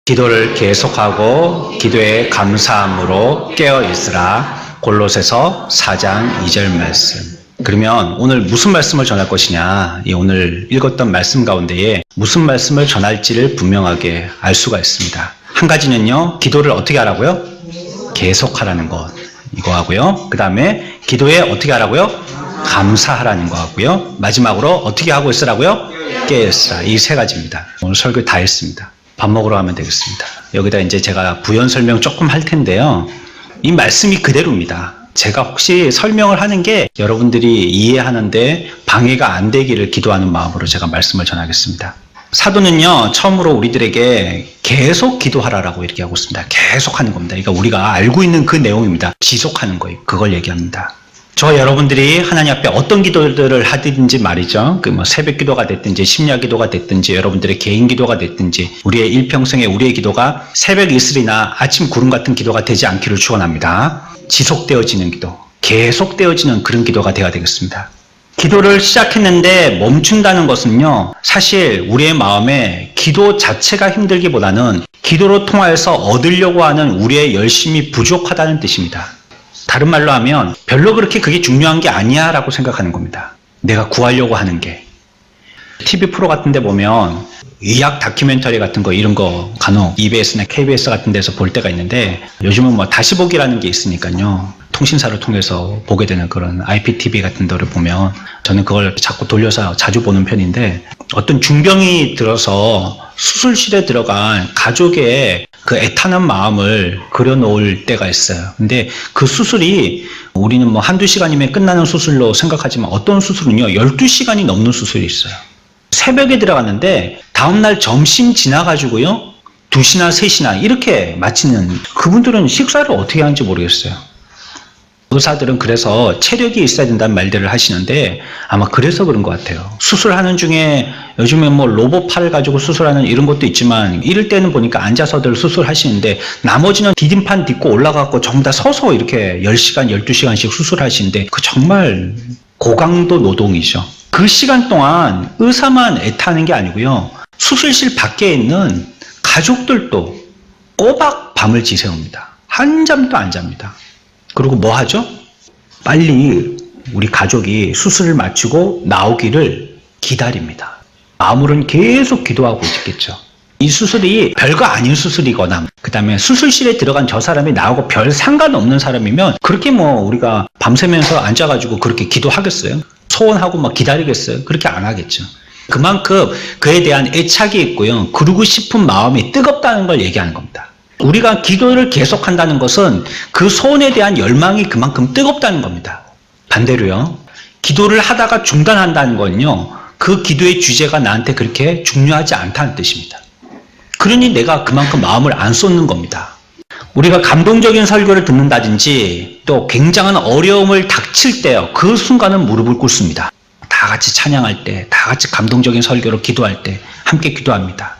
기도를 계속하고 기도에 감사함으로 깨어있으라. 골로새서 4장 2절 말씀. 그러면 오늘 무슨 말씀을 전할 것이냐, 오늘 읽었던 말씀 가운데에 무슨 말씀을 전할지를 분명하게 알 수가 있습니다. 한 가지는요, 기도를 어떻게 하라고요? 계속하라는 것, 이거 하고요. 그 다음에 기도에 어떻게 하라고요? 감사하라는 거 하고요. 마지막으로 어떻게 하고 있으라고요? 깨어있으라. 이 세 가지입니다. 오늘 설교 다 했습니다. 밥 먹으러 가면 되겠습니다. 여기다 이제 제가 부연 설명 조금 할 텐데요. 이 말씀이 그대로입니다. 제가 혹시 설명을 하는 게 여러분들이 이해하는데 방해가 안 되기를 기도하는 마음으로 제가 말씀을 전하겠습니다. 사도는요, 처음으로 우리들에게 계속 기도하라라고 이렇게 하고 있습니다. 계속 하는 겁니다. 그러니까 우리가 알고 있는 그 내용입니다. 지속하는 거예요. 그걸 얘기합니다. 저 여러분들이 하나님 앞에 어떤 기도들을 하든지 말이죠. 새벽 기도가 됐든지 심야 기도가 됐든지 여러분들의 개인 기도가 됐든지 우리의 일평생에 우리의 기도가 새벽 이슬이나 아침 구름 같은 기도가 되지 않기를 축원합니다. 지속되어지는 기도, 계속되어지는 그런 기도가 되어야 되겠습니다. 기도를 시작했는데 멈춘다는 것은요, 사실 우리의 마음에 기도 자체가 힘들기보다는 기도로 통하여서 얻으려고 하는 우리의 열심이 부족하다는 뜻입니다. 다른 말로 하면 별로 그렇게 그게 중요한 게 아니야 라고 생각하는 겁니다. 내가 구하려고 하는 게. TV 프로 같은 데 보면 의학 다큐멘터리 같은 거, 이런 거 간혹 EBS나 KBS 같은 데서 볼 때가 있는데, 요즘은 다시 보기라는 게 있으니까요, 통신사를 통해서 보게 되는 그런 IPTV 같은 데를 보면 저는 그걸 자꾸 돌려서 자주 보는 편인데, 어떤 중병이 들어서 수술실에 들어간 가족의 그 애타는 마음을 그려놓을 때가 있어요. 근데 그 수술이 우리는 한두 시간이면 끝나는 수술로 생각하지만 어떤 수술은요 12시간이 넘는 수술이 있어요. 새벽에 들어갔는데 다음날 점심 지나가지고요 2시나 3시나 이렇게 마치는, 그분들은 식사를 어떻게 하는지 모르겠어요. 의사들은 그래서 체력이 있어야 된다는 말들을 하시는데 아마 그래서 그런 것 같아요. 수술하는 중에 요즘에 로봇 팔을 가지고 수술하는 이런 것도 있지만, 이럴 때는 보니까 앉아서들 수술하시는데 나머지는 디딤판 딛고 올라가고 전부 다 서서 이렇게 10시간, 12시간씩 수술하시는데 그 정말 고강도 노동이죠. 그 시간 동안 의사만 애타는 게 아니고요, 수술실 밖에 있는 가족들도 꼬박 밤을 지새웁니다. 한잠도 안 잡니다. 그리고 뭐 하죠? 빨리 우리 가족이 수술을 마치고 나오기를 기다립니다. 마음으로는 계속 기도하고 있겠죠. 이 수술이 별거 아닌 수술이거나, 그 다음에 수술실에 들어간 저 사람이 나오고 별 상관없는 사람이면 그렇게 우리가 밤새면서 앉아가지고 그렇게 기도하겠어요? 소원하고 기다리겠어요? 그렇게 안 하겠죠. 그만큼 그에 대한 애착이 있고요, 그러고 싶은 마음이 뜨겁다는 걸 얘기하는 겁니다. 우리가 기도를 계속한다는 것은 그 소원에 대한 열망이 그만큼 뜨겁다는 겁니다. 반대로요, 기도를 하다가 중단한다는 건요, 그 기도의 주제가 나한테 그렇게 중요하지 않다는 뜻입니다. 그러니 내가 그만큼 마음을 안 쏟는 겁니다. 우리가 감동적인 설교를 듣는다든지 또 굉장한 어려움을 닥칠 때요, 그 순간은 무릎을 꿇습니다. 다 같이 찬양할 때, 다 같이 감동적인 설교로 기도할 때 함께 기도합니다.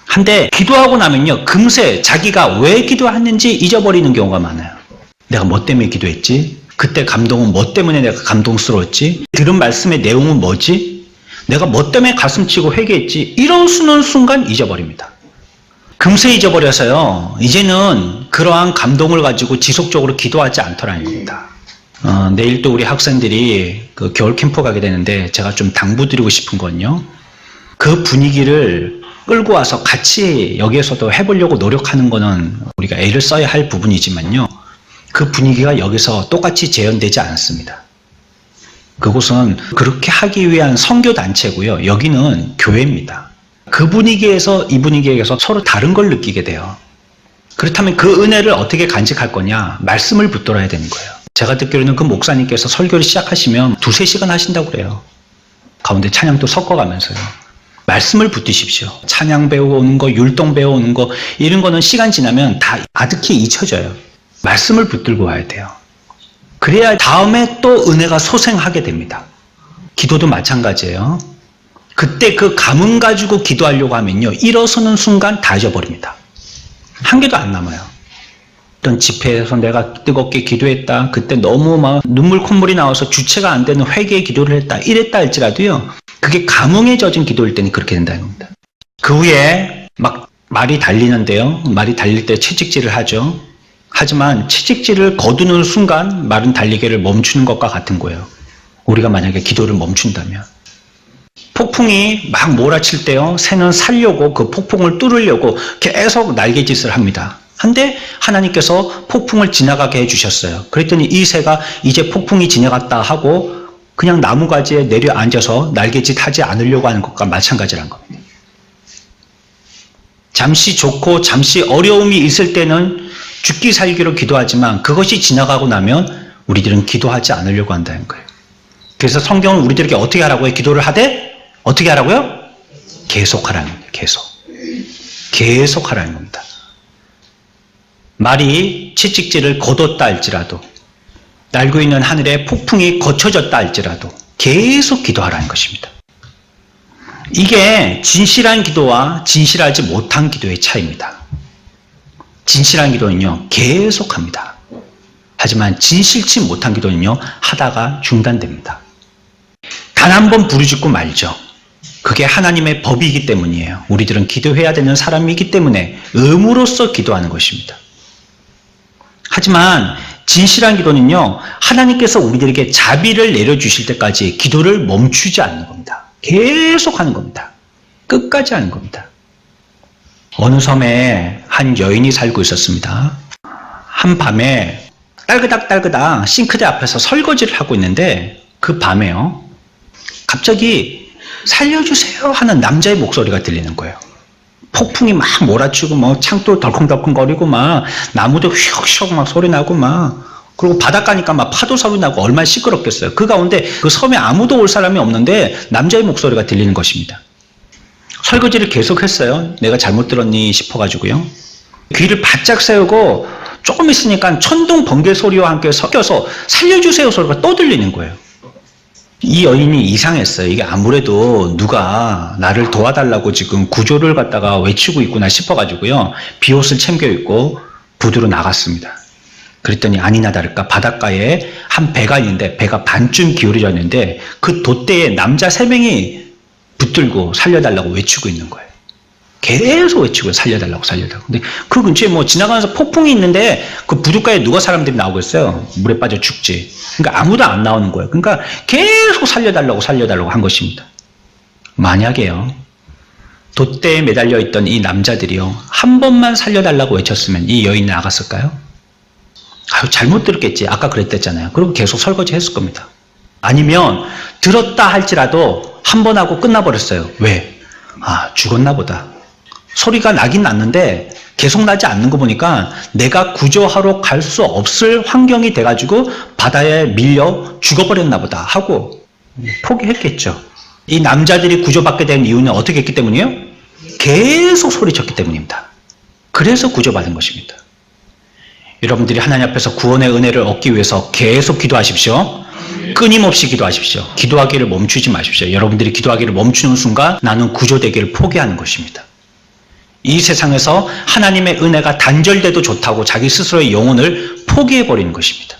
한데 기도하고 나면요, 금세 자기가 왜 기도했는지 잊어버리는 경우가 많아요. 내가 뭐 때문에 기도했지? 그때 감동은 뭐 때문에 내가 감동스러웠지? 들은 말씀의 내용은 뭐지? 내가 뭐 때문에 가슴치고 회개했지? 이러는 순간 잊어버립니다. 금세 잊어버려서요, 이제는 그러한 감동을 가지고 지속적으로 기도하지 않더라는 겁니다. 내일 또 우리 학생들이 그 겨울 캠프 가게 되는데 제가 좀 당부드리고 싶은 건요, 그 분위기를 끌고 와서 같이 여기에서도 해보려고 노력하는 거는 우리가 애를 써야 할 부분이지만요, 그 분위기가 여기서 똑같이 재현되지 않습니다. 그곳은 그렇게 하기 위한 선교단체고요, 여기는 교회입니다. 그 분위기에서 이 분위기에서 서로 다른 걸 느끼게 돼요. 그렇다면 그 은혜를 어떻게 간직할 거냐? 말씀을 붙들어야 되는 거예요. 제가 듣기로는 그 목사님께서 설교를 시작하시면 2-3시간 하신다고 그래요. 가운데 찬양도 섞어가면서요. 말씀을 붙드십시오. 찬양 배워오는 거, 율동 배워오는 거, 이런 거는 시간 지나면 다 아득히 잊혀져요. 말씀을 붙들고 와야 돼요. 그래야 다음에 또 은혜가 소생하게 됩니다. 기도도 마찬가지예요. 그때 그 감흥 가지고 기도하려고 하면요, 일어서는 순간 다 잊어버립니다. 한 개도 안 남아요. 어떤 집회에서 내가 뜨겁게 기도했다, 그때 너무 눈물 콧물이 나와서 주체가 안 되는 회개의 기도를 했다, 이랬다 할지라도요, 그게 감흥에 젖은 기도일 때는 그렇게 된다는 겁니다. 그 후에 말이 달리는데요. 말이 달릴 때 채찍질을 하죠. 하지만 채찍질을 거두는 순간 말은 달리기를 멈추는 것과 같은 거예요. 우리가 만약에 기도를 멈춘다면. 폭풍이 막 몰아칠 때요. 새는 살려고 그 폭풍을 뚫으려고 계속 날개짓을 합니다. 한데 하나님께서 폭풍을 지나가게 해주셨어요. 그랬더니 이 새가 이제 폭풍이 지나갔다 하고 그냥 나무가지에 내려앉아서 날개짓 하지 않으려고 하는 것과 마찬가지란 겁니다. 잠시 좋고 잠시 어려움이 있을 때는 죽기 살기로 기도하지만 그것이 지나가고 나면 우리들은 기도하지 않으려고 한다는 거예요. 그래서 성경은 우리들에게 어떻게 하라고 해요? 기도를 하되 어떻게 하라고요? 계속하라는 겁니다. 계속하라는 겁니다. 말이 채찍질을 거뒀다 할지라도 날고 있는 하늘에 폭풍이 거쳐졌다 할지라도 계속 기도하라는 것입니다. 이게 진실한 기도와 진실하지 못한 기도의 차이입니다. 진실한 기도는요, 계속합니다. 하지만 진실치 못한 기도는요, 하다가 중단됩니다. 단 한 번 부르짖고 말죠. 그게 하나님의 법이기 때문이에요. 우리들은 기도해야 되는 사람이기 때문에 의무로서 기도하는 것입니다. 하지만 진실한 기도는요, 하나님께서 우리들에게 자비를 내려주실 때까지 기도를 멈추지 않는 겁니다. 계속 하는 겁니다. 끝까지 하는 겁니다. 어느 섬에 한 여인이 살고 있었습니다. 한밤에 딸그닥 싱크대 앞에서 설거지를 하고 있는데 그 밤에요, 갑자기 살려주세요 하는 남자의 목소리가 들리는 거예요. 폭풍이 막 몰아치고 뭐 창도 덜컹덜컹거리고 막 나무도 휘역휘역 막 소리 나고 막, 그리고 바닷가니까 막 파도 소리 나고 얼마나 시끄럽겠어요. 그 가운데 그 섬에 아무도 올 사람이 없는데 남자의 목소리가 들리는 것입니다. 설거지를 계속했어요. 내가 잘못 들었니 싶어가지고요. 귀를 바짝 세우고 조금 있으니까 천둥 번개 소리와 함께 섞여서 살려주세요 소리가 또 들리는 거예요. 이 여인이 이상했어요. 이게 아무래도 누가 나를 도와달라고 지금 구조를 갖다가 외치고 있구나 싶어가지고요. 비옷을 챙겨 입고 부두로 나갔습니다. 그랬더니 아니나 다를까 바닷가에 한 배가 있는데 배가 반쯤 기울어져 있는데 그 돛대에 남자 3명이 붙들고 살려달라고 외치고 있는 거예요. 계속 외치고 살려달라고. 근데 그 근처에 뭐 지나가면서 폭풍이 있는데 그 부둣가에 누가 사람들이 나오겠어요? 물에 빠져 죽지. 그러니까 아무도 안 나오는 거예요. 그러니까 계속 살려달라고 한 것입니다. 만약에요, 돛대에 매달려 있던 이 남자들이요, 한 번만 살려달라고 외쳤으면 이 여인이 나갔을까요? 아유, 잘못 들었겠지. 아까 그랬댔잖아요. 그리고 계속 설거지 했을 겁니다. 아니면 들었다 할지라도 한 번 하고 끝나버렸어요. 왜? 아, 죽었나 보다. 소리가 나긴 났는데 계속 나지 않는 거 보니까 내가 구조하러 갈 수 없을 환경이 돼가지고 바다에 밀려 죽어버렸나 보다 하고 포기했겠죠. 이 남자들이 구조받게 된 이유는 어떻게 했기 때문이에요? 계속 소리쳤기 때문입니다. 그래서 구조받은 것입니다. 여러분들이 하나님 앞에서 구원의 은혜를 얻기 위해서 계속 기도하십시오. 끊임없이 기도하십시오. 기도하기를 멈추지 마십시오. 여러분들이 기도하기를 멈추는 순간 나는 구조되기를 포기하는 것입니다. 이 세상에서 하나님의 은혜가 단절돼도 좋다고 자기 스스로의 영혼을 포기해버리는 것입니다.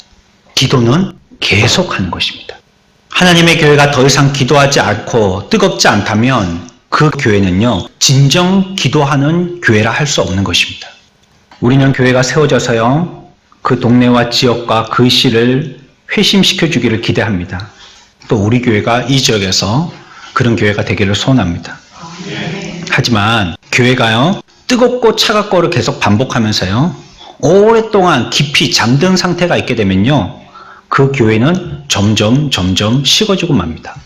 기도는 계속하는 것입니다. 하나님의 교회가 더 이상 기도하지 않고 뜨겁지 않다면 그 교회는요, 진정 기도하는 교회라 할 수 없는 것입니다. 우리는 교회가 세워져서요, 그 동네와 지역과 그 시를 회심시켜 주기를 기대합니다. 또 우리 교회가 이 지역에서 그런 교회가 되기를 소원합니다. 하지만 교회가요, 뜨겁고 차갑고를 계속 반복하면서요, 오랫동안 깊이 잠든 상태가 있게 되면요, 그 교회는 점점 식어지고 맙니다.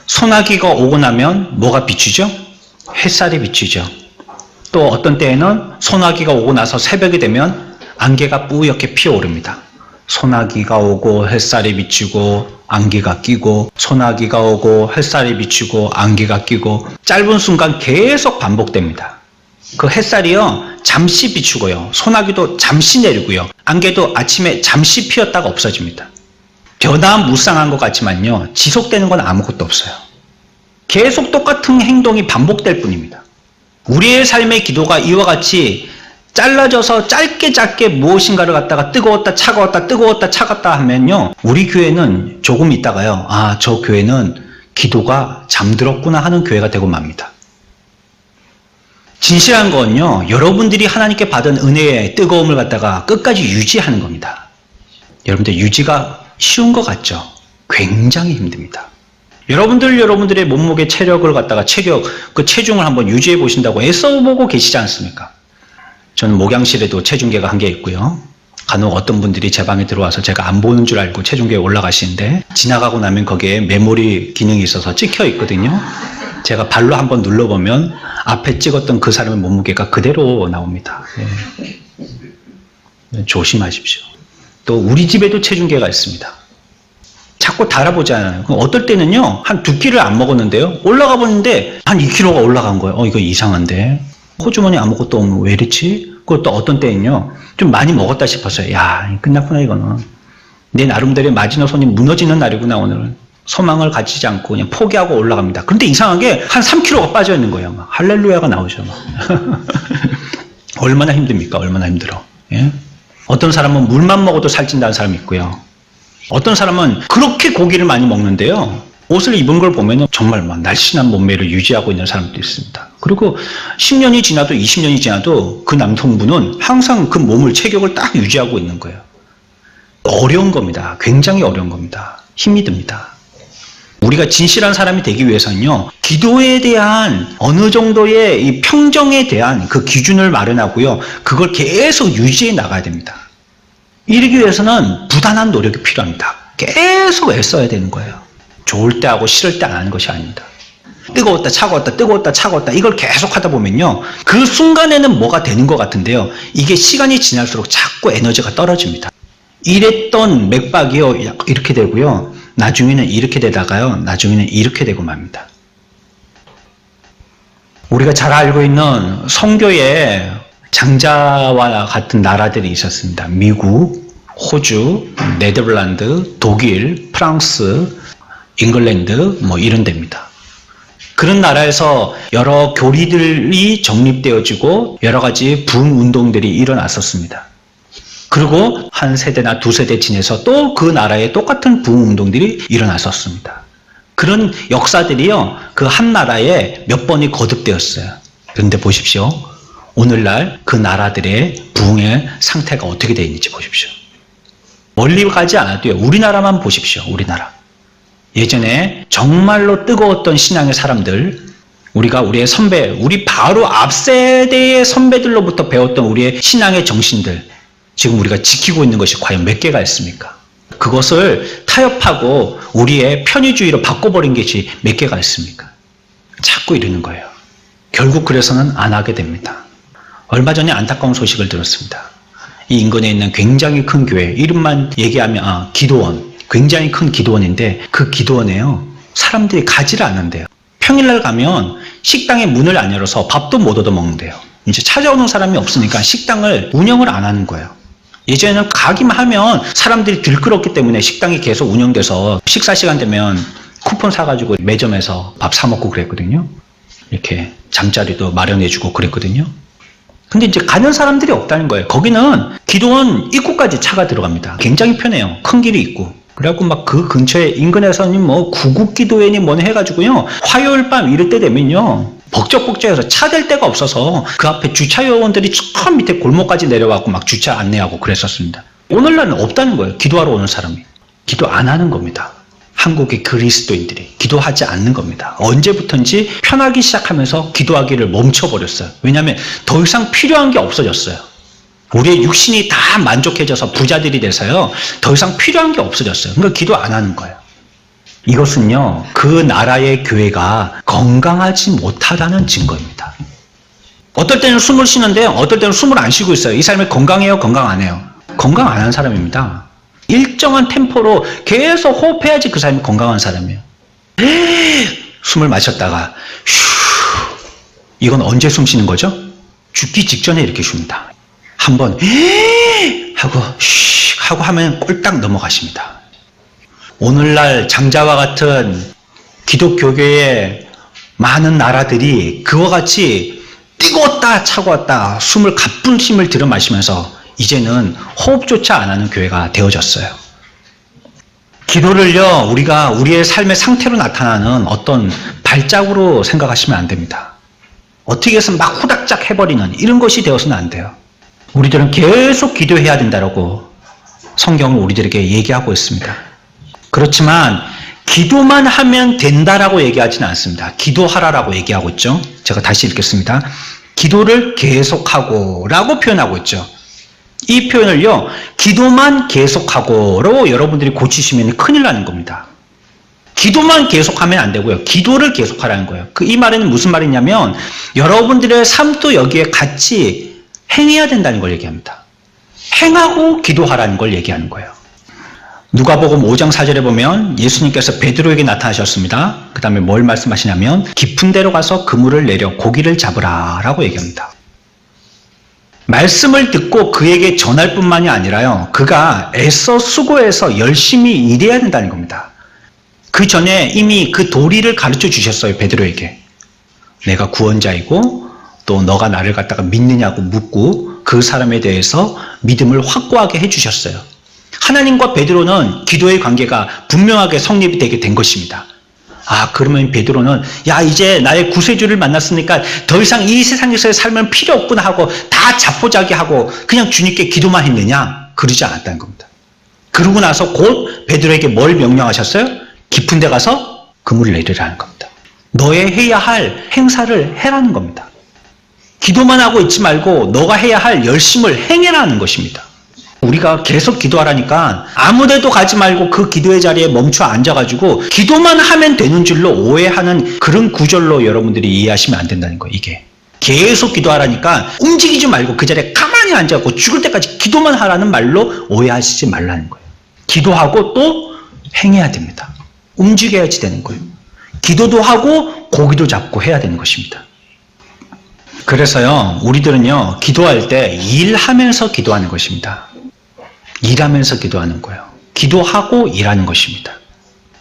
소나기가 오고 나면 뭐가 비추죠? 햇살이 비추죠. 또 어떤 때에는 소나기가 오고 나서 새벽이 되면 안개가 뿌옇게 피어오릅니다. 소나기가 오고 햇살이 비추고 안개가 끼고, 소나기가 오고 햇살이 비추고 안개가 끼고, 짧은 순간 계속 반복됩니다. 그 햇살이요, 잠시 비추고요, 소나기도 잠시 내리고요, 안개도 아침에 잠시 피었다가 없어집니다. 변화무쌍한 것 같지만요, 지속되는 건 아무것도 없어요. 계속 똑같은 행동이 반복될 뿐입니다. 우리의 삶의 기도가 이와 같이 잘라져서 짧게 무엇인가를 갖다가 뜨거웠다 차갑다 하면요, 우리 교회는 조금 있다가요, 아, 저 교회는 기도가 잠들었구나 하는 교회가 되고 맙니다. 진실한 건요, 여러분들이 하나님께 받은 은혜의 뜨거움을 갖다가 끝까지 유지하는 겁니다. 여러분들 유지가 쉬운 것 같죠? 굉장히 힘듭니다. 여러분들의 몸무게 체력을 갖다가 그 체중을 한번 유지해 보신다고 애써보고 계시지 않습니까? 저는 목양실에도 체중계가 한 개 있고요. 간혹 어떤 분들이 제 방에 들어와서 제가 안 보는 줄 알고 체중계에 올라가시는데 지나가고 나면 거기에 메모리 기능이 있어서 찍혀 있거든요. 제가 발로 한번 눌러보면 앞에 찍었던 그 사람의 몸무게가 그대로 나옵니다. 네. 조심하십시오. 또 우리 집에도 체중계가 있습니다. 자꾸 달아보잖아요. 어떨 때는요, 한 2끼를 안 먹었는데요. 올라가 보는데 한 2kg가 올라간 거예요. 이거 이상한데. 호주머니 아무것도 없는 왜 이렇지? 그것도 어떤 때는요, 좀 많이 먹었다 싶었어요. 야, 끝났구나 이거는. 내 나름대로의 마지노선이 무너지는 날이구나 오늘은. 소망을 가지지 않고 그냥 포기하고 올라갑니다. 그런데 이상하게 한 3kg가 빠져 있는 거예요. 막 할렐루야가 나오죠. 막. 얼마나 힘듭니까? 얼마나 힘들어. 예? 어떤 사람은 물만 먹어도 살찐다는 사람이 있고요. 어떤 사람은 그렇게 고기를 많이 먹는데요. 옷을 입은 걸 보면 정말 막 날씬한 몸매를 유지하고 있는 사람도 있습니다. 그리고 10년이 지나도 20년이 지나도 그 남성분은 항상 그 몸을 체격을 딱 유지하고 있는 거예요. 어려운 겁니다. 굉장히 어려운 겁니다. 힘이 듭니다. 우리가 진실한 사람이 되기 위해서는요, 기도에 대한 어느 정도의 이 평정에 대한 그 기준을 마련하고요, 그걸 계속 유지해 나가야 됩니다. 이러기 위해서는 부단한 노력이 필요합니다. 계속 애써야 되는 거예요. 좋을 때 하고 싫을 때 안 하는 것이 아닙니다. 뜨거웠다 차가웠다 뜨거웠다 차가웠다 이걸 계속 하다 보면요, 그 순간에는 뭐가 되는 것 같은데요, 이게 시간이 지날수록 자꾸 에너지가 떨어집니다. 이랬던 맥박이요, 이렇게 되고요, 나중에는 이렇게 되다가요, 나중에는 이렇게 되고 맙니다. 우리가 잘 알고 있는 선교의 장자와 같은 나라들이 있었습니다. 미국, 호주, 네덜란드, 독일, 프랑스, 잉글랜드 뭐 이런 데입니다. 그런 나라에서 여러 교리들이 정립되어지고 여러 가지 부흥 운동들이 일어났었습니다. 그리고 한 세대나 2세대 지내서 또 그 나라에 똑같은 부흥 운동들이 일어났었습니다. 그런 역사들이요, 그 한 나라에 몇 번이 거듭되었어요. 그런데 보십시오. 오늘날 그 나라들의 부흥의 상태가 어떻게 되어 있는지 보십시오. 멀리 가지 않아도요, 우리나라만 보십시오. 우리나라. 예전에 정말로 뜨거웠던 신앙의 사람들, 우리가 우리의 선배, 우리 바로 앞 세대의 선배들로부터 배웠던 우리의 신앙의 정신들, 지금 우리가 지키고 있는 것이 과연 몇 개가 있습니까? 그것을 타협하고 우리의 편의주의로 바꿔버린 것이 몇 개가 있습니까? 자꾸 이러는 거예요. 결국 그래서는 안 하게 됩니다. 얼마 전에 안타까운 소식을 들었습니다. 이 인근에 있는 굉장히 큰 교회, 이름만 얘기하면 기도원, 굉장히 큰 기도원인데 그 기도원에요, 사람들이 가지를 않는데요. 평일날 가면 식당에 문을 안 열어서 밥도 못 얻어먹는데요. 이제 찾아오는 사람이 없으니까 식당을 운영을 안 하는 거예요. 예전에는 가기만 하면 사람들이 들끓었기 때문에 식당이 계속 운영돼서 식사 시간 되면 쿠폰 사가지고 매점에서 밥 사 먹고 그랬거든요. 이렇게 잠자리도 마련해주고 그랬거든요. 근데 이제 가는 사람들이 없다는 거예요. 거기는 기도원 입구까지 차가 들어갑니다. 굉장히 편해요. 큰 길이 있고. 그래갖고 막 그 근처에 인근에서는 뭐 구국기도회니 뭐니 해가지고요, 화요일 밤 이럴 때 되면요, 벅적벅적해서 차 댈 데가 없어서 그 앞에 주차 요원들이 저 밑에 골목까지 내려와서 막 주차 안내하고 그랬었습니다. 오늘날은 없다는 거예요. 기도하러 오는 사람이. 기도 안 하는 겁니다. 한국의 그리스도인들이 기도하지 않는 겁니다. 언제부턴지 편하기 시작하면서 기도하기를 멈춰버렸어요. 왜냐하면 더 이상 필요한 게 없어졌어요. 우리의 육신이 다 만족해져서 부자들이 돼서요, 더 이상 필요한 게 없어졌어요. 그러니까 기도 안 하는 거예요. 이것은요, 그 나라의 교회가 건강하지 못하다는 증거입니다. 어떨 때는 숨을 쉬는데요, 어떨 때는 숨을 안 쉬고 있어요. 이 사람이 건강해요? 건강 안 해요? 건강 안 하는 사람입니다. 일정한 템포로 계속 호흡해야지 그 사람이 건강한 사람이에요. 숨을 마셨다가 휴, 이건 언제 숨 쉬는 거죠? 죽기 직전에 이렇게 쉽니다. 한번 하고 쉬 하고 하면 꼴딱 넘어가십니다. 오늘날 장자와 같은 기독교계의 많은 나라들이 그와 같이 뜨거웠다 차가웠다 숨을 가쁜 힘을 들여 마시면서 이제는 호흡조차 안 하는 교회가 되어졌어요. 기도를요, 우리가 우리의 삶의 상태로 나타나는 어떤 발작으로 생각하시면 안 됩니다. 어떻게 해서 막 후닥작 해버리는 이런 것이 되어서는 안 돼요. 우리들은 계속 기도해야 된다고 성경은 우리들에게 얘기하고 있습니다. 그렇지만 기도만 하면 된다라고 얘기하지는 않습니다. 기도하라라고 얘기하고 있죠. 제가 다시 읽겠습니다. 기도를 계속하고 라고 표현하고 있죠. 이 표현을요, 기도만 계속하고로 여러분들이 고치시면 큰일 나는 겁니다. 기도만 계속하면 안 되고요. 기도를 계속하라는 거예요. 이 말에는 무슨 말이냐면 여러분들의 삶도 여기에 같이 행해야 된다는 걸 얘기합니다. 행하고 기도하라는 걸 얘기하는 거예요. 누가복음 5장 4절에 보면 예수님께서 베드로에게 나타나셨습니다. 그 다음에 뭘 말씀하시냐면 깊은 데로 가서 그물을 내려 고기를 잡으라 라고 얘기합니다. 말씀을 듣고 그에게 전할 뿐만이 아니라요, 그가 애써 수고해서 열심히 일해야 된다는 겁니다. 그 전에 이미 그 도리를 가르쳐 주셨어요. 베드로에게. 내가 구원자이고 또 너가 나를 갖다가 믿느냐고 묻고 그 사람에 대해서 믿음을 확고하게 해주셨어요. 하나님과 베드로는 기도의 관계가 분명하게 성립이 되게 된 것입니다. 아, 그러면 베드로는 야, 이제 나의 구세주를 만났으니까 더 이상 이 세상에서의 삶은 필요 없구나 하고 다 자포자기하고 그냥 주님께 기도만 했느냐? 그러지 않았다는 겁니다. 그러고 나서 곧 베드로에게 뭘 명령하셨어요? 깊은 데 가서 그물을 내리라는 겁니다. 너의 해야 할 행사를 해라는 겁니다. 기도만 하고 있지 말고 너가 해야 할 열심을 행해라는 것입니다. 우리가 계속 기도하라니까 아무데도 가지 말고 그 기도의 자리에 멈춰 앉아가지고 기도만 하면 되는 줄로 오해하는 그런 구절로 여러분들이 이해하시면 안 된다는 거예요. 이게 계속 기도하라니까 움직이지 말고 그 자리에 가만히 앉아갖고 죽을 때까지 기도만 하라는 말로 오해하시지 말라는 거예요. 기도하고 또 행해야 됩니다. 움직여야지 되는 거예요. 기도도 하고 고기도 잡고 해야 되는 것입니다. 그래서요, 우리들은요, 기도할 때 일하면서 기도하는 것입니다. 일하면서 기도하는 거예요. 기도하고 일하는 것입니다.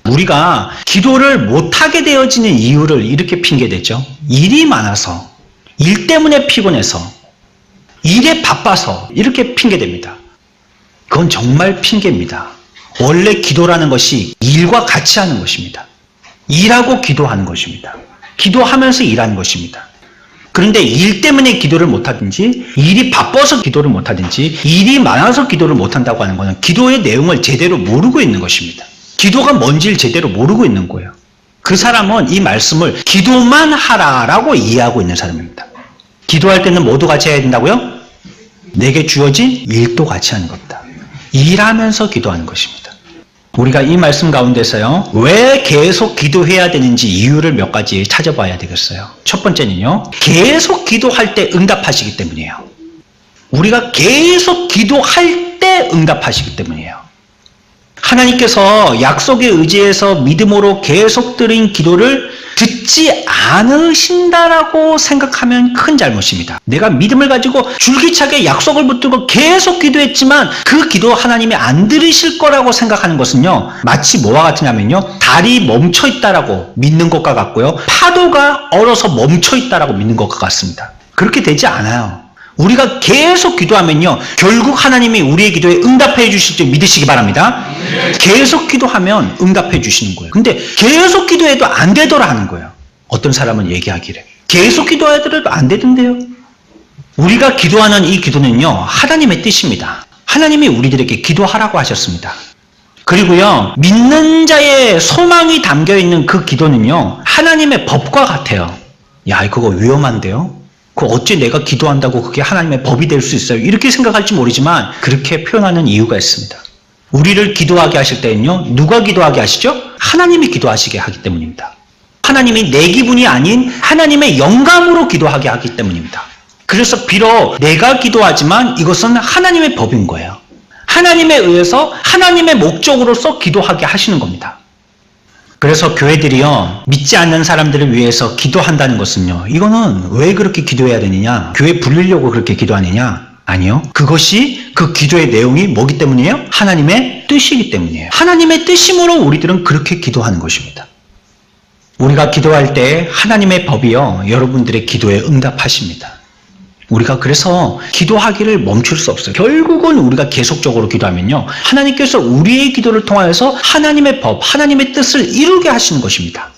우리가 기도를 못하게 되어지는 이유를 이렇게 핑계대죠. 일이 많아서, 일 때문에 피곤해서, 일에 바빠서 이렇게 핑계댑니다. 그건 정말 핑계입니다. 원래 기도라는 것이 일과 같이 하는 것입니다. 일하고 기도하는 것입니다. 기도하면서 일하는 것입니다. 그런데 일 때문에 기도를 못하든지 일이 바빠서 기도를 못하든지 일이 많아서 기도를 못한다고 하는 것은 기도의 내용을 제대로 모르고 있는 것입니다. 기도가 뭔지를 제대로 모르고 있는 거예요. 그 사람은 이 말씀을 기도만 하라라고 이해하고 있는 사람입니다. 기도할 때는 뭐도 같이 해야 된다고요? 내게 주어진 일도 같이 하는 겁니다. 일하면서 기도하는 것입니다. 우리가 이 말씀 가운데서요, 왜 계속 기도해야 되는지 이유를 몇 가지 찾아봐야 되겠어요. 첫 번째는요, 계속 기도할 때 응답하시기 때문이에요. 우리가 계속 기도할 때 응답하시기 때문이에요. 하나님께서 약속에 의지해서 믿음으로 계속 드린 기도를 듣지 않으신다라고 생각하면 큰 잘못입니다. 내가 믿음을 가지고 줄기차게 약속을 붙들고 계속 기도했지만 그 기도 하나님이 안 들으실 거라고 생각하는 것은요, 마치 뭐와 같으냐면요, 달이 멈춰 있다라고 믿는 것과 같고요, 파도가 얼어서 멈춰 있다라고 믿는 것과 같습니다. 그렇게 되지 않아요. 우리가 계속 기도하면요, 결국 하나님이 우리의 기도에 응답해 주실 줄 믿으시기 바랍니다. 계속 기도하면 응답해 주시는 거예요. 근데 계속 기도해도 안 되더라 하는 거예요. 어떤 사람은 얘기하기를 계속 기도하더라도 안 되던데요. 우리가 기도하는 이 기도는요, 하나님의 뜻입니다. 하나님이 우리들에게 기도하라고 하셨습니다. 그리고요, 믿는 자의 소망이 담겨있는 그 기도는요, 하나님의 법과 같아요. 야, 그거 위험한데요? 그 어찌 내가 기도한다고 그게 하나님의 법이 될 수 있어요? 이렇게 생각할지 모르지만 그렇게 표현하는 이유가 있습니다. 우리를 기도하게 하실 때는요, 누가 기도하게 하시죠? 하나님이 기도하시게 하기 때문입니다. 하나님이 내 기분이 아닌 하나님의 영감으로 기도하게 하기 때문입니다. 그래서 비록 내가 기도하지만 이것은 하나님의 법인 거예요. 하나님에 의해서 하나님의 목적으로서 기도하게 하시는 겁니다. 그래서 교회들이요, 믿지 않는 사람들을 위해서 기도한다는 것은요, 이거는 왜 그렇게 기도해야 되느냐? 교회 불리려고 그렇게 기도하느냐? 아니요. 그것이 그 기도의 내용이 뭐기 때문이에요? 하나님의 뜻이기 때문이에요. 하나님의 뜻이므로 우리들은 그렇게 기도하는 것입니다. 우리가 기도할 때 하나님의 법이요, 여러분들의 기도에 응답하십니다. 우리가 그래서 기도하기를 멈출 수 없어요. 결국은 우리가 계속적으로 기도하면요, 하나님께서 우리의 기도를 통하여서 하나님의 법, 하나님의 뜻을 이루게 하시는 것입니다.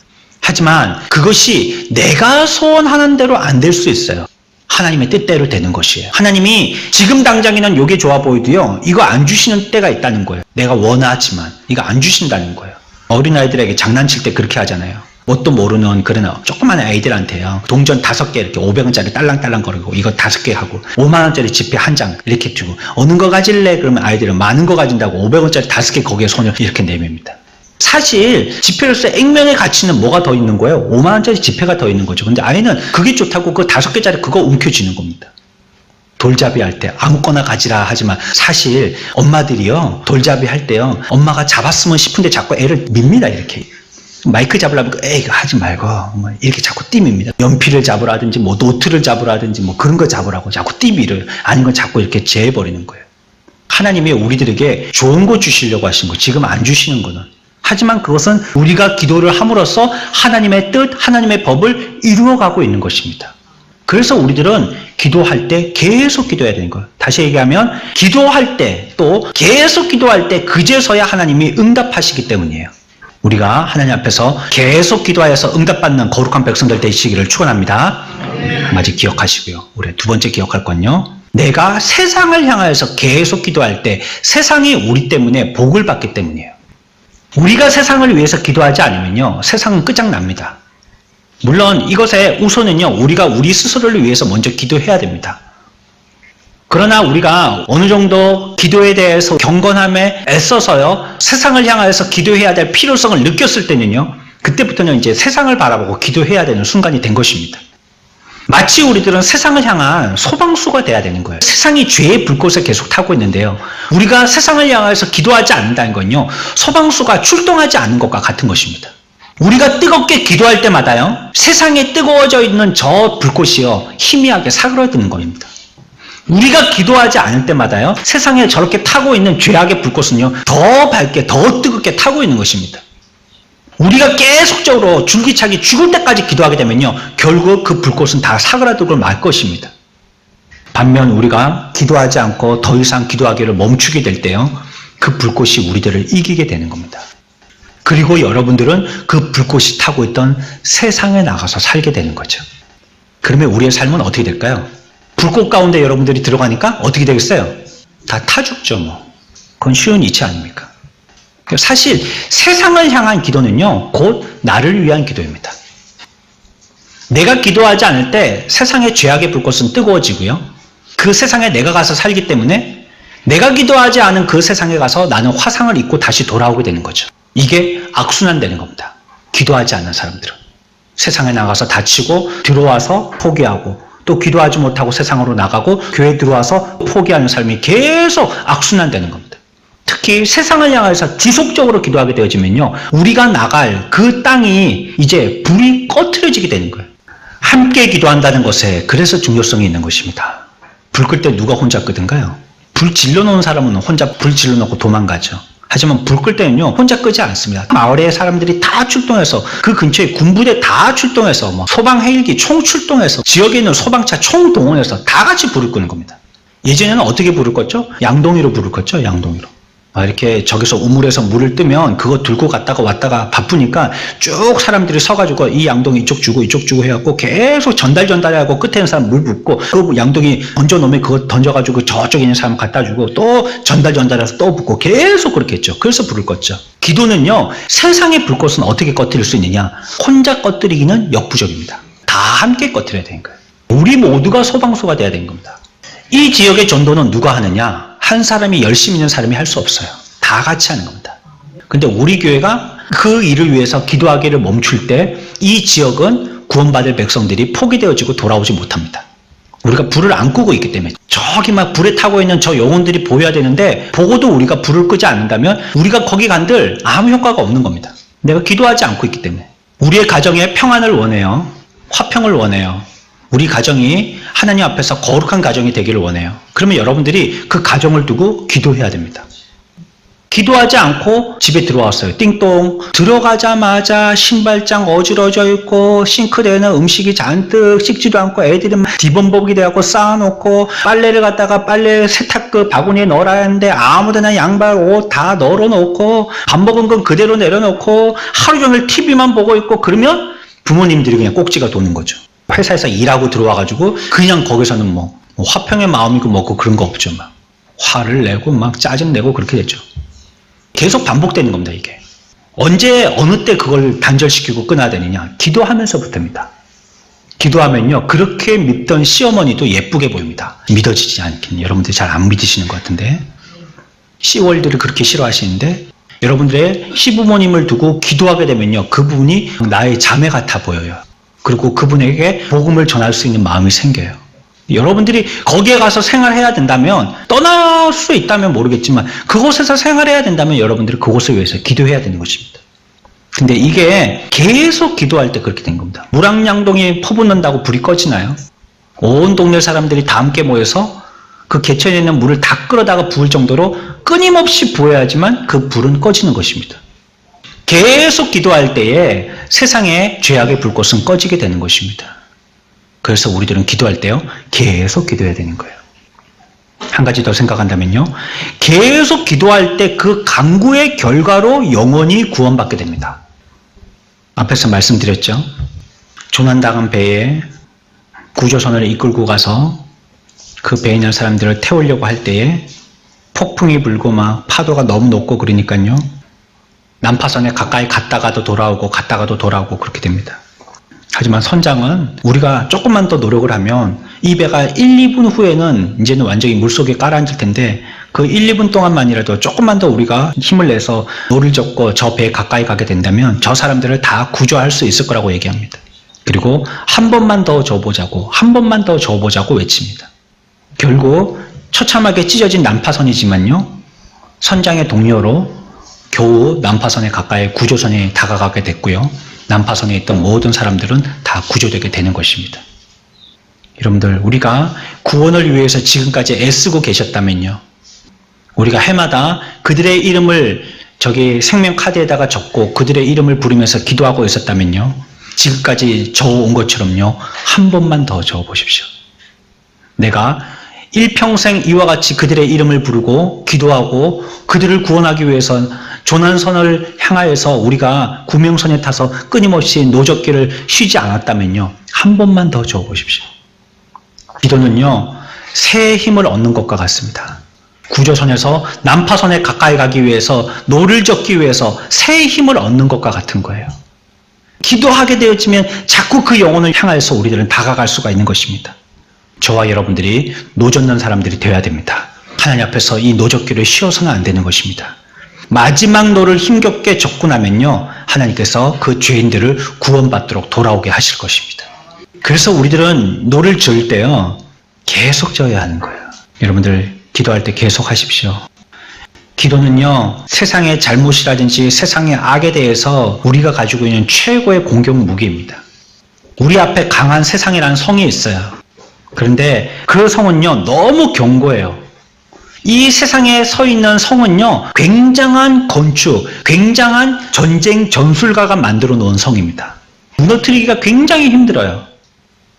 하지만 그것이 내가 소원하는 대로 안 될 수 있어요. 하나님의 뜻대로 되는 것이에요. 하나님이 지금 당장에는 요게 좋아 보이도요, 이거 안 주시는 때가 있다는 거예요. 내가 원하지만 이거 안 주신다는 거예요. 어린아이들에게 장난칠 때 그렇게 하잖아요. 뭣도 모르는 그런 조그만 아이들한테요, 동전 5개 이렇게 500원짜리 딸랑딸랑 거리고 이거 5개 하고 5만원짜리 지폐 한 장 이렇게 주고 어느 거 가질래? 그러면 아이들은 많은 거 가진다고 500원짜리 5개 거기에 손을 이렇게 내밉니다. 사실 지폐로서 액면의 가치는 뭐가 더 있는 거예요? 5만원짜리 지폐가 더 있는 거죠. 근데 아이는 그게 좋다고 그 5개짜리 그거 움켜쥐는 겁니다. 돌잡이 할 때 아무거나 가지라 하지만 사실 엄마들이요, 돌잡이 할 때요, 엄마가 잡았으면 싶은데 자꾸 애를 밉니다. 이렇게 마이크 잡으려면 에이 하지 말고 이렇게 자꾸 띠밉니다. 연필을 잡으라든지 뭐 노트를 잡으라든지 뭐 그런 거 잡으라고 자꾸 띠비를, 아니면 자꾸 이렇게 재버리는 거예요. 하나님이 우리들에게 좋은 거 주시려고 하신 거 지금 안 주시는 거는, 하지만 그것은 우리가 기도를 함으로써 하나님의 뜻, 하나님의 법을 이루어가고 있는 것입니다. 그래서 우리들은 기도할 때 계속 기도해야 되는 거예요. 다시 얘기하면 기도할 때, 또 계속 기도할 때 그제서야 하나님이 응답하시기 때문이에요. 우리가 하나님 앞에서 계속 기도하여서 응답받는 거룩한 백성들 되시기를 축원합니다. 마지 기억하시고요. 우리 두 번째 기억할 건요, 내가 세상을 향하여서 계속 기도할 때 세상이 우리 때문에 복을 받기 때문이에요. 우리가 세상을 위해서 기도하지 않으면요, 세상은 끝장납니다. 물론 이것에 우선은요, 우리가 우리 스스로를 위해서 먼저 기도해야 됩니다. 그러나 우리가 어느 정도 기도에 대해서 경건함에 애써서요, 세상을 향하여서 기도해야 될 필요성을 느꼈을 때는요, 그때부터는 이제 세상을 바라보고 기도해야 되는 순간이 된 것입니다. 마치 우리들은 세상을 향한 소방수가 돼야 되는 거예요. 세상이 죄의 불꽃에 계속 타고 있는데요, 우리가 세상을 향해서 기도하지 않는다는 건요, 소방수가 출동하지 않는 것과 같은 것입니다. 우리가 뜨겁게 기도할 때마다요, 세상에 뜨거워져 있는 저 불꽃이요, 희미하게 사그라드는 겁니다. 우리가 기도하지 않을 때마다요, 세상에 저렇게 타고 있는 죄악의 불꽃은요, 더 밝게 더 뜨겁게 타고 있는 것입니다. 우리가 계속적으로 줄기차게 죽을 때까지 기도하게 되면요, 결국 그 불꽃은 다 사그라들고 말 것입니다. 반면 우리가 기도하지 않고 더 이상 기도하기를 멈추게 될 때요, 그 불꽃이 우리들을 이기게 되는 겁니다. 그리고 여러분들은 그 불꽃이 타고 있던 세상에 나가서 살게 되는 거죠. 그러면 우리의 삶은 어떻게 될까요? 불꽃 가운데 여러분들이 들어가니까 어떻게 되겠어요? 다 타 죽죠, 뭐. 그건 쉬운 이치 아닙니까? 사실 세상을 향한 기도는요, 곧 나를 위한 기도입니다. 내가 기도하지 않을 때 세상의 죄악의 불꽃은 뜨거워지고요, 그 세상에 내가 가서 살기 때문에 내가 기도하지 않은 그 세상에 가서 나는 화상을 입고 다시 돌아오게 되는 거죠. 이게 악순환되는 겁니다. 기도하지 않는 사람들은 세상에 나가서 다치고 들어와서 포기하고, 또 기도하지 못하고 세상으로 나가고 교회에 들어와서 포기하는 삶이 계속 악순환되는 겁니다. 특히 세상을 향해서 지속적으로 기도하게 되어지면요, 우리가 나갈 그 땅이 이제 불이 꺼트려지게 되는 거예요. 함께 기도한다는 것에 그래서 중요성이 있는 것입니다. 불 끌 때 누가 혼자 끄든가요? 불 질러놓은 사람은 혼자 불 질러놓고 도망가죠. 하지만 불 끌 때는요, 혼자 끄지 않습니다. 마을의 사람들이 다 출동해서, 그 근처에 군부대 다 출동해서, 뭐 소방 헬기 총 출동해서, 지역에 있는 소방차 총 동원해서 다 같이 불을 끄는 겁니다. 예전에는 어떻게 불을 껐죠? 양동이로 불을 껐죠. 양동이로. 이렇게 저기서 우물에서 물을 뜨면 그거 들고 갔다가 왔다가 바쁘니까 쭉 사람들이 서가지고 이 양동이 이쪽 주고 이쪽 주고 해갖고 계속 전달하고 끝에 있는 사람 물 붓고, 그 양동이 던져놓으면 그거 던져가지고 저쪽에 있는 사람 갖다 주고 또 전달해서 또 붓고 계속 그렇게 했죠. 그래서 불을 껐죠. 기도는요, 세상의 불꽃은 어떻게 꺼뜨릴 수 있느냐? 혼자 꺼뜨리기는 역부족입니다. 다 함께 꺼뜨려야 되는 거예요. 우리 모두가 소방수가 돼야 되는 겁니다. 이 지역의 전도는 누가 하느냐? 한 사람이 열심히 있는 사람이 할 수 없어요. 다 같이 하는 겁니다. 근데 우리 교회가 그 일을 위해서 기도하기를 멈출 때 이 지역은 구원받을 백성들이 포기되어지고 돌아오지 못합니다. 우리가 불을 안 끄고 있기 때문에. 저기 막 불에 타고 있는 저 영혼들이 보여야 되는데 보고도 우리가 불을 끄지 않는다면 우리가 거기 간들 아무 효과가 없는 겁니다. 내가 기도하지 않고 있기 때문에. 우리의 가정에 평안을 원해요. 화평을 원해요. 우리 가정이 하나님 앞에서 거룩한 가정이 되기를 원해요. 그러면 여러분들이 그 가정을 두고 기도해야 됩니다. 기도하지 않고 집에 들어왔어요. 띵동. 들어가자마자 신발장 어지러져 있고 싱크대에는 음식이 잔뜩 씻지도 않고 애들은 디범벅이 돼갖고 쌓아놓고 빨래를 갖다가 빨래 세탁기 바구니에 넣어야 하는데 아무데나 양말 옷 다 널어놓고 밥 먹은 건 그대로 내려놓고 하루 종일 TV만 보고 있고, 그러면 부모님들이 그냥 꼭지가 도는 거죠. 회사에서 일하고 들어와가지고 그냥 거기서는 뭐 화평의 마음이고 뭐고 그런 거 없죠. 막 화를 내고 막 짜증내고 그렇게 됐죠. 계속 반복되는 겁니다, 이게. 언제 어느 때 그걸 단절시키고 끊어야 되느냐? 기도하면서부터입니다. 기도하면요, 그렇게 믿던 시어머니도 예쁘게 보입니다. 믿어지지 않긴. 여러분들이 잘 안 믿으시는 것 같은데, 시월들을 그렇게 싫어하시는데, 여러분들의 시부모님을 두고 기도하게 되면요, 그분이 나의 자매 같아 보여요. 그리고 그분에게 복음을 전할 수 있는 마음이 생겨요. 여러분들이 거기에 가서 생활해야 된다면, 떠날 수 있다면 모르겠지만 그곳에서 생활해야 된다면 여러분들이 그곳을 위해서 기도해야 되는 것입니다. 근데 이게 계속 기도할 때 그렇게 된 겁니다. 물왕양동이 퍼붓는다고 불이 꺼지나요? 온 동네 사람들이 다 함께 모여서 그 개천에 있는 물을 다 끌어다가 부을 정도로 끊임없이 부어야지만 그 불은 꺼지는 것입니다. 계속 기도할 때에 세상의 죄악의 불꽃은 꺼지게 되는 것입니다. 그래서 우리들은 기도할 때요, 계속 기도해야 되는 거예요. 한 가지 더 생각한다면요, 계속 기도할 때 그 간구의 결과로 영원히 구원받게 됩니다. 앞에서 말씀드렸죠. 조난당한 배에 구조선을 이끌고 가서 그 배에 있는 사람들을 태우려고 할 때에 폭풍이 불고 막 파도가 너무 높고 그러니까요, 난파선에 가까이 갔다가도 돌아오고 갔다가도 돌아오고 그렇게 됩니다. 하지만 선장은 우리가 조금만 더 노력을 하면 이 배가 1, 2분 후에는 이제는 완전히 물속에 깔아앉을 텐데 그 1, 2분 동안만이라도 조금만 더 우리가 힘을 내서 노를 젓고 저 배에 가까이 가게 된다면 저 사람들을 다 구조할 수 있을 거라고 얘기합니다. 그리고 한 번만 더 저어보자고, 한 번만 더 저어보자고 외칩니다. 결국 처참하게 찢어진 난파선이지만요, 선장의 동료로 겨우 난파선에 가까이 구조선에 다가가게 됐고요, 난파선에 있던 모든 사람들은 다 구조되게 되는 것입니다. 여러분들, 우리가 구원을 위해서 지금까지 애쓰고 계셨다면요, 우리가 해마다 그들의 이름을 저기 생명카드에다가 적고 그들의 이름을 부르면서 기도하고 있었다면요, 지금까지 저어온 것처럼요, 한 번만 더 저어보십시오. 내가 일평생 이와 같이 그들의 이름을 부르고 기도하고 그들을 구원하기 위해서 조난선을 향하여서 우리가 구명선에 타서 끊임없이 노젓기를 쉬지 않았다면요, 한 번만 더 저어보십시오. 기도는요, 새의 힘을 얻는 것과 같습니다. 구조선에서 난파선에 가까이 가기 위해서, 노를 젓기 위해서 새의 힘을 얻는 것과 같은 거예요. 기도하게 되어지면 자꾸 그 영혼을 향하여서 우리들은 다가갈 수가 있는 것입니다. 저와 여러분들이 노젓는 사람들이 되어야 됩니다. 하나님 앞에서 이 노젓기를 쉬어서는 안 되는 것입니다. 마지막 노를 힘겹게 젓고 나면요, 하나님께서 그 죄인들을 구원받도록 돌아오게 하실 것입니다. 그래서 우리들은 노를 저을 때요, 계속 저어야 하는 거예요. 여러분들 기도할 때 계속 하십시오. 기도는요, 세상의 잘못이라든지 세상의 악에 대해서 우리가 가지고 있는 최고의 공격 무기입니다. 우리 앞에 강한 세상이라는 성이 있어요. 그런데 그 성은요, 너무 견고해요. 이 세상에 서 있는 성은요, 굉장한 건축, 굉장한 전쟁 전술가가 만들어 놓은 성입니다. 무너뜨리기가 굉장히 힘들어요.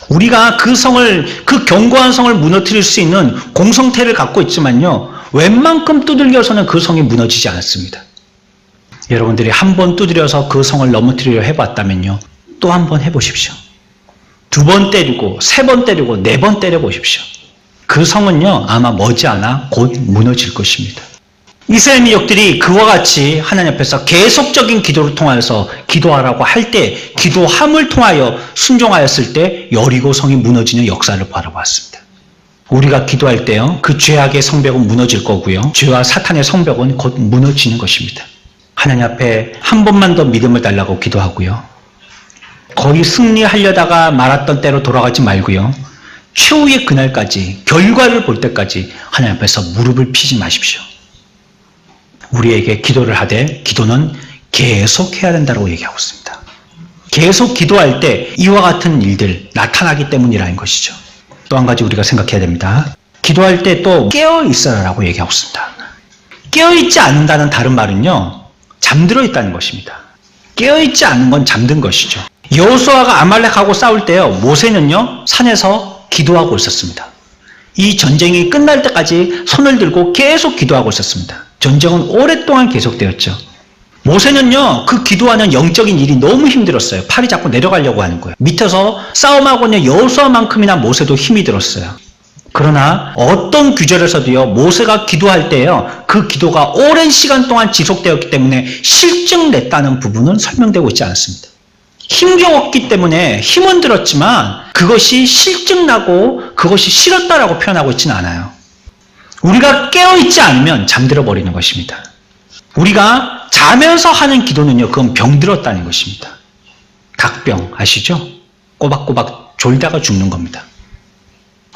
우리가 그 성을, 그 견고한 성을 무너뜨릴 수 있는 공성태를 갖고 있지만요, 웬만큼 두들겨서는 그 성이 무너지지 않았습니다. 여러분들이 한 번 두드려서 그 성을 넘어뜨리려 해봤다면요, 또 한 번 해보십시오. 2번 때리고 3번 때리고 4번 때려보십시오. 그 성은요, 아마 머지않아 곧 무너질 것입니다. 이스라엘 민족들이 그와 같이 하나님 앞에서 계속적인 기도를 통하여서 기도하라고 할 때, 기도함을 통하여 순종하였을 때 여리고 성이 무너지는 역사를 바라봤습니다. 우리가 기도할 때요, 그 죄악의 성벽은 무너질 거고요, 죄와 사탄의 성벽은 곧 무너지는 것입니다. 하나님 앞에 한 번만 더 믿음을 달라고 기도하고요, 거의 승리하려다가 말았던 때로 돌아가지 말고요, 최후의 그날까지, 결과를 볼 때까지 하나님 앞에서 무릎을 피지 마십시오. 우리에게 기도를 하되 기도는 계속 해야 된다고 얘기하고 있습니다. 계속 기도할 때 이와 같은 일들 나타나기 때문이라는 것이죠. 또 한 가지 우리가 생각해야 됩니다. 기도할 때 또 깨어 있어라라고 얘기하고 있습니다. 깨어 있지 않는다는 다른 말은요, 잠들어 있다는 것입니다. 깨어 있지 않는 건 잠든 것이죠. 여호수아가 아말렉하고 싸울 때요, 모세는요, 산에서 기도하고 있었습니다. 이 전쟁이 끝날 때까지 손을 들고 계속 기도하고 있었습니다. 전쟁은 오랫동안 계속되었죠. 모세는요, 그 기도하는 영적인 일이 너무 힘들었어요. 팔이 자꾸 내려가려고 하는 거예요. 밑에서 싸움하고 있는 여호수아만큼이나 모세도 힘이 들었어요. 그러나 어떤 규절에서도요, 모세가 기도할 때요, 그 기도가 오랜 시간 동안 지속되었기 때문에 실증 냈다는 부분은 설명되고 있지 않습니다. 힘겨웠기 때문에 힘은 들었지만 그것이 실증나고 그것이 싫었다라고 표현하고 있지는 않아요. 우리가 깨어있지 않으면 잠들어 버리는 것입니다. 우리가 자면서 하는 기도는요, 그건 병들었다는 것입니다. 각병 아시죠? 꼬박꼬박 졸다가 죽는 겁니다.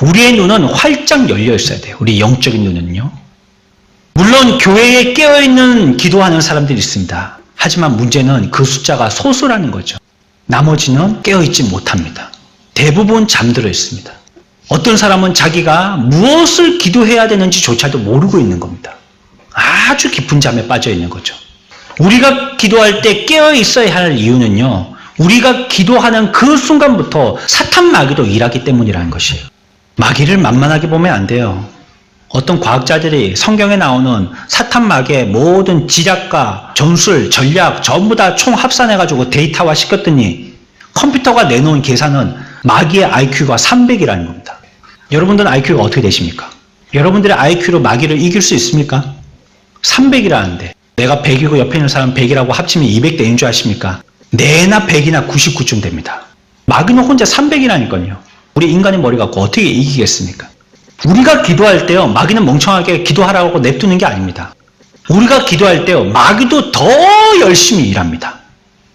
우리의 눈은 활짝 열려 있어야 돼요. 우리 영적인 눈은요. 물론 교회에 깨어있는 기도하는 사람들이 있습니다. 하지만 문제는 그 숫자가 소수라는 거죠. 나머지는 깨어있지 못합니다. 대부분 잠들어 있습니다. 어떤 사람은 자기가 무엇을 기도해야 되는지조차도 모르고 있는 겁니다. 아주 깊은 잠에 빠져 있는 거죠. 우리가 기도할 때 깨어 있어야 할 이유는요, 우리가 기도하는 그 순간부터 사탄 마귀도 일하기 때문이라는 것이에요. 마귀를 만만하게 보면 안 돼요. 어떤 과학자들이 성경에 나오는 사탄 마귀의 모든 지략과 전술, 전략 전부 다 총 합산해가지고 데이터화 시켰더니 컴퓨터가 내놓은 계산은 마귀의 IQ가 300이라는 겁니다. 여러분들은 IQ가 어떻게 되십니까? 여러분들의 IQ로 마귀를 이길 수 있습니까? 300이라는데 내가 100이고 옆에 있는 사람 100이라고 합치면 200대인 줄 아십니까? 내나 100이나 99쯤 됩니다. 마귀는 혼자 300이라니까요. 우리 인간의 머리 갖고 어떻게 이기겠습니까? 우리가 기도할 때요, 마귀는 멍청하게 기도하라고 냅두는 게 아닙니다. 우리가 기도할 때요, 마귀도 더 열심히 일합니다.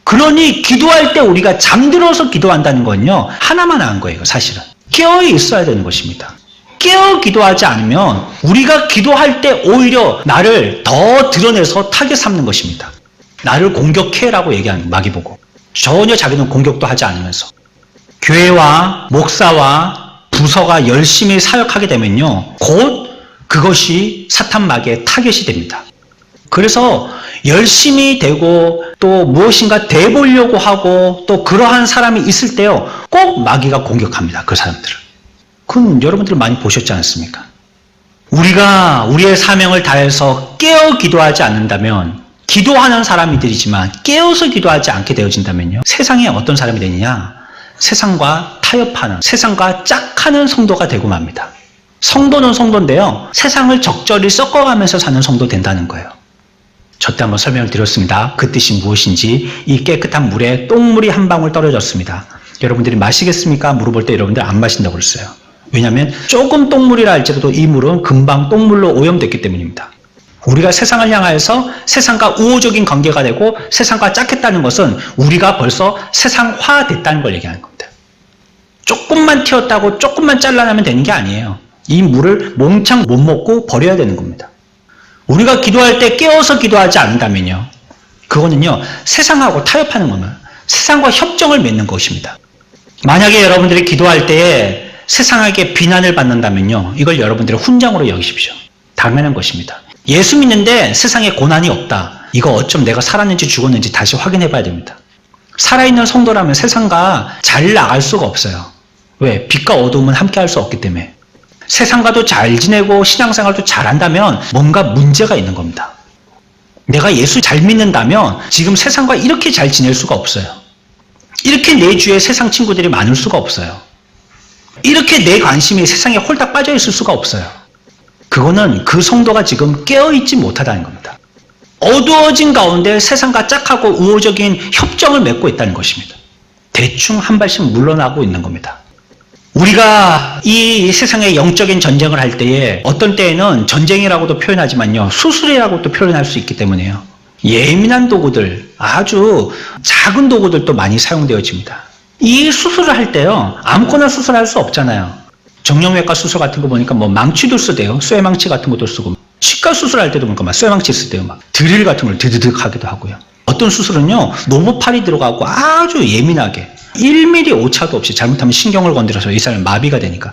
그러니 기도할 때 우리가 잠들어서 기도한다는 건요, 하나만 한 거예요, 사실은. 깨어 있어야 되는 것입니다. 깨어 기도하지 않으면 우리가 기도할 때 오히려 나를 더 드러내서 타겟 삼는 것입니다. 나를 공격해라고 얘기하는 마귀 보고. 전혀 자기는 공격도 하지 않으면서. 교회와 목사와 부서가 열심히 사역하게 되면요, 곧 그것이 사탄 마귀의 타겟이 됩니다. 그래서 열심히 되고 또 무엇인가 돼보려고 하고 또 그러한 사람이 있을 때요, 꼭 마귀가 공격합니다. 그 사람들을. 그건 여러분들 많이 보셨지 않습니까? 우리가 우리의 사명을 다해서 깨어 기도하지 않는다면, 기도하는 사람이들이지만 깨어서 기도하지 않게 되어진다면요, 세상에 어떤 사람이 되느냐? 세상과 타협하는, 세상과 짝하는 성도가 되고 맙니다. 성도는 성도인데요, 세상을 적절히 섞어가면서 사는 성도 된다는 거예요. 저 때 한번 설명을 드렸습니다. 그 뜻이 무엇인지. 이 깨끗한 물에 똥물이 한 방울 떨어졌습니다. 여러분들이 마시겠습니까? 물어볼 때 여러분들 안 마신다고 그랬어요. 왜냐하면 조금 똥물이라 할지라도 이 물은 금방 똥물로 오염됐기 때문입니다. 우리가 세상을 향하여서 세상과 우호적인 관계가 되고 세상과 짝했다는 것은 우리가 벌써 세상화됐다는 걸 얘기하는 겁니다. 조금만 튀었다고 조금만 잘라내면 되는 게 아니에요. 이 물을 몽창 못 먹고 버려야 되는 겁니다. 우리가 기도할 때 깨어서 기도하지 않는다면요, 그거는요, 세상하고 타협하는 겁니다. 세상과 협정을 맺는 것입니다. 만약에 여러분들이 기도할 때에 세상에게 비난을 받는다면요, 이걸 여러분들의 훈장으로 여기십시오. 당연한 것입니다. 예수 믿는데 세상에 고난이 없다. 이거 어쩜 내가 살았는지 죽었는지 다시 확인해 봐야 됩니다. 살아있는 성도라면 세상과 잘 나갈 수가 없어요. 왜? 빛과 어두움은 함께 할 수 없기 때문에. 세상과도 잘 지내고 신앙생활도 잘한다면 뭔가 문제가 있는 겁니다. 내가 예수 잘 믿는다면 지금 세상과 이렇게 잘 지낼 수가 없어요. 이렇게 내 주위에 세상 친구들이 많을 수가 없어요. 이렇게 내 관심이 세상에 홀딱 빠져 있을 수가 없어요. 그거는 그 성도가 지금 깨어있지 못하다는 겁니다. 어두워진 가운데 세상과 짝하고 우호적인 협정을 맺고 있다는 것입니다. 대충 한 발씩 물러나고 있는 겁니다. 우리가 이 세상의 영적인 전쟁을 할 때에 어떤 때에는 전쟁이라고도 표현하지만요, 수술이라고도 표현할 수 있기 때문에요, 예민한 도구들, 아주 작은 도구들도 많이 사용되어집니다. 이 수술을 할 때요, 아무거나 수술할 수 없잖아요. 정형외과 수술 같은 거 보니까 뭐 망치도 쓰대요. 쇠망치 같은 것도 쓰고, 치과 수술할 때도 보니까 막 쇠망치 쓰대요. 막 드릴 같은 걸 드드득 하기도 하고요. 어떤 수술은요, 노모팔이 들어가고 아주 예민하게 1mm 오차도 없이 잘못하면 신경을 건드려서 이 사람이 마비가 되니까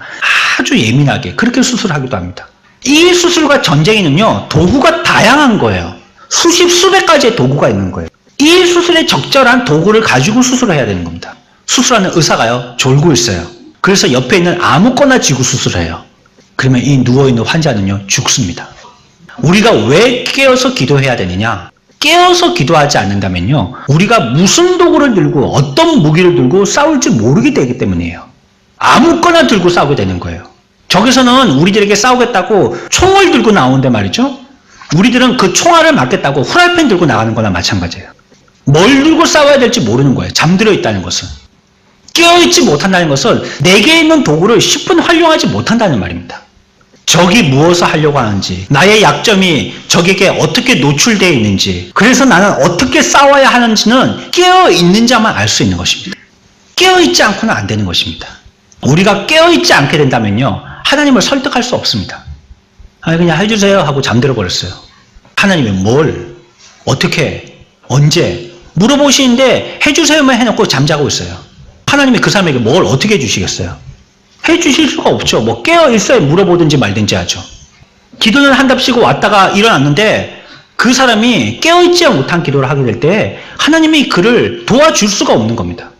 아주 예민하게 그렇게 수술하기도 합니다. 이 수술과 전쟁에는요, 도구가 다양한 거예요. 수십 수백 가지의 도구가 있는 거예요. 이 수술에 적절한 도구를 가지고 수술을 해야 되는 겁니다. 수술하는 의사가요, 졸고 있어요. 그래서 옆에 있는 아무거나 쥐고 수술해요. 그러면 이 누워있는 환자는요, 죽습니다. 우리가 왜 깨어서 기도해야 되느냐? 깨어서 기도하지 않는다면요, 우리가 무슨 도구를 들고 어떤 무기를 들고 싸울지 모르게 되기 때문이에요. 아무거나 들고 싸우게 되는 거예요. 저기서는 우리들에게 싸우겠다고 총을 들고 나오는데 말이죠, 우리들은 그 총알을 맞겠다고 후라이팬 들고 나가는 거나 마찬가지예요. 뭘 들고 싸워야 될지 모르는 거예요. 잠들어 있다는 것은. 깨어있지 못한다는 것은 내게 있는 도구를 10분 활용하지 못한다는 말입니다. 적이 무엇을 하려고 하는지, 나의 약점이 적에게 어떻게 노출되어 있는지, 그래서 나는 어떻게 싸워야 하는지는 깨어있는 자만 알 수 있는 것입니다. 깨어있지 않고는 안 되는 것입니다. 우리가 깨어있지 않게 된다면요, 하나님을 설득할 수 없습니다. 그냥 해주세요 하고 잠들어 버렸어요. 하나님이 뭘, 어떻게, 언제 물어보시는데 해주세요만 해놓고 잠자고 있어요. 하나님이 그 사람에게 뭘 어떻게 해주시겠어요? 해주실 수가 없죠. 뭐 깨어있어야 물어보든지 말든지 하죠. 기도는 한답시고 왔다가 일어났는데 그 사람이 깨어있지 못한 기도를 하게 될 때 하나님이 그를 도와줄 수가 없는 겁니다.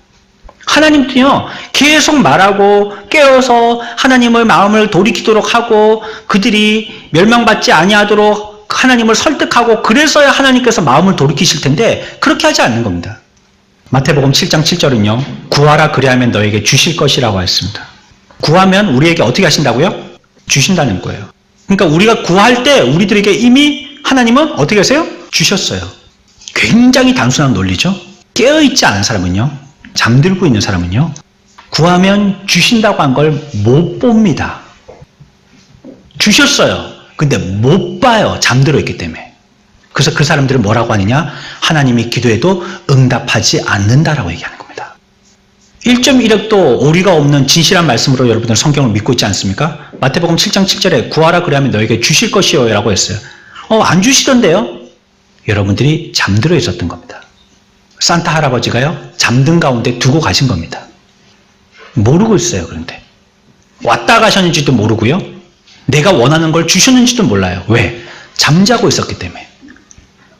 하나님도요, 계속 말하고 깨어서 하나님의 마음을 돌이키도록 하고 그들이 멸망받지 아니하도록 하나님을 설득하고 그래서야 하나님께서 마음을 돌이키실 텐데 그렇게 하지 않는 겁니다. 마태복음 7장 7절은요, 구하라 그리하면 너에게 주실 것이라고 했습니다. 구하면 우리에게 어떻게 하신다고요? 주신다는 거예요. 그러니까 우리가 구할 때 우리들에게 이미 하나님은 어떻게 하세요? 주셨어요. 굉장히 단순한 논리죠. 깨어있지 않은 사람은요, 잠들고 있는 사람은요, 구하면 주신다고 한 걸 못 봅니다. 주셨어요. 근데 못 봐요. 잠들어 있기 때문에. 그래서 그 사람들은 뭐라고 하느냐? 하나님이 기도해도 응답하지 않는다라고 얘기하는 겁니다. 1.1억도 오리가 없는 진실한 말씀으로 여러분들 성경을 믿고 있지 않습니까? 마태복음 7장 7절에 구하라 그리하면 너에게 주실 것이요 라고 했어요. 안 주시던데요? 여러분들이 잠들어 있었던 겁니다. 산타 할아버지가요, 잠든 가운데 두고 가신 겁니다. 모르고 있어요. 그런데 왔다 가셨는지도 모르고요, 내가 원하는 걸 주셨는지도 몰라요. 왜? 잠자고 있었기 때문에.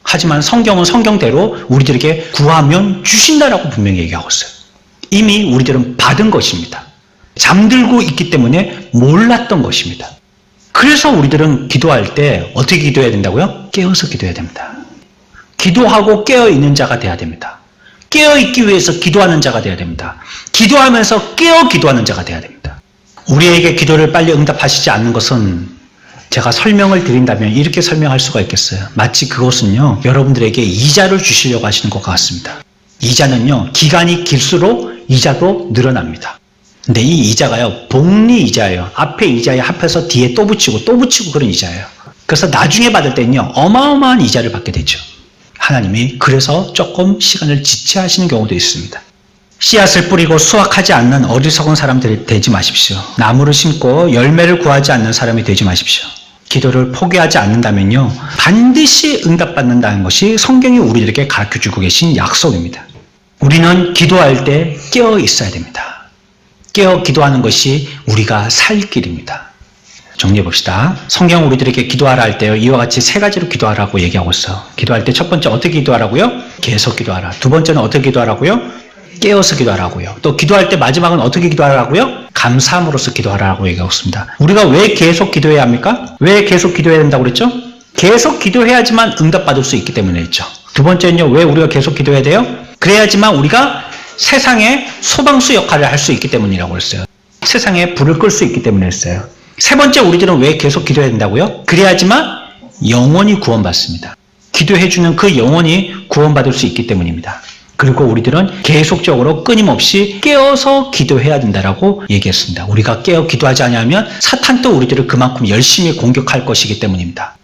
하지만 성경은 성경대로 우리들에게 구하면 주신다라고 분명히 얘기하고 있어요. 이미 우리들은 받은 것입니다. 잠들고 있기 때문에 몰랐던 것입니다. 그래서 우리들은 기도할 때 어떻게 기도해야 된다고요? 깨어서 기도해야 됩니다. 기도하고 깨어있는 자가 돼야 됩니다. 깨어있기 위해서 기도하는 자가 돼야 됩니다. 기도하면서 깨어 기도하는 자가 돼야 됩니다. 우리에게 기도를 빨리 응답하시지 않는 것은 제가 설명을 드린다면 이렇게 설명할 수가 있겠어요. 마치 그것은요, 여러분들에게 이자를 주시려고 하시는 것 같습니다. 이자는요, 기간이 길수록 이자도 늘어납니다. 근데 이 이자가요, 복리 이자예요. 앞에 이자에 합해서 뒤에 또 붙이고 또 붙이고 그런 이자예요. 그래서 나중에 받을 때는요, 어마어마한 이자를 받게 되죠. 하나님이 그래서 조금 시간을 지체하시는 경우도 있습니다. 씨앗을 뿌리고 수확하지 않는 어리석은 사람들이 되지 마십시오. 나무를 심고 열매를 구하지 않는 사람이 되지 마십시오. 기도를 포기하지 않는다면요, 반드시 응답받는다는 것이 성경이 우리들에게 가르쳐주고 계신 약속입니다. 우리는 기도할 때 깨어 있어야 됩니다. 깨어 기도하는 것이 우리가 살 길입니다. 정리해 봅시다. 성경 우리들에게 기도하라 할 때요, 이와 같이 세 가지로 기도하라고 얘기하고 있어. 기도할 때 첫 번째 어떻게 기도하라고요? 계속 기도하라. 두 번째는 어떻게 기도하라고요? 깨어서 기도하라고요. 또 기도할 때 마지막은 어떻게 기도하라고요? 감사함으로써 기도하라고 얘기하고 있습니다. 우리가 왜 계속 기도해야 합니까? 왜 계속 기도해야 된다고 그랬죠? 계속 기도해야지만 응답받을 수 있기 때문에 있죠. 두 번째는요, 왜 우리가 계속 기도해야 돼요? 그래야지만 우리가 세상의 소방수 역할을 할 수 있기 때문이라고 그랬어요. 세상에 불을 끌 수 있기 때문에 했어요. 세 번째, 우리들은 왜 계속 기도해야 된다고요? 그래야지만 영원히 구원받습니다. 기도해주는 그 영혼이 구원받을 수 있기 때문입니다. 그리고 우리들은 계속적으로 끊임없이 깨어서 기도해야 된다라고 얘기했습니다. 우리가 깨어 기도하지 않으면 사탄도 우리들을 그만큼 열심히 공격할 것이기 때문입니다.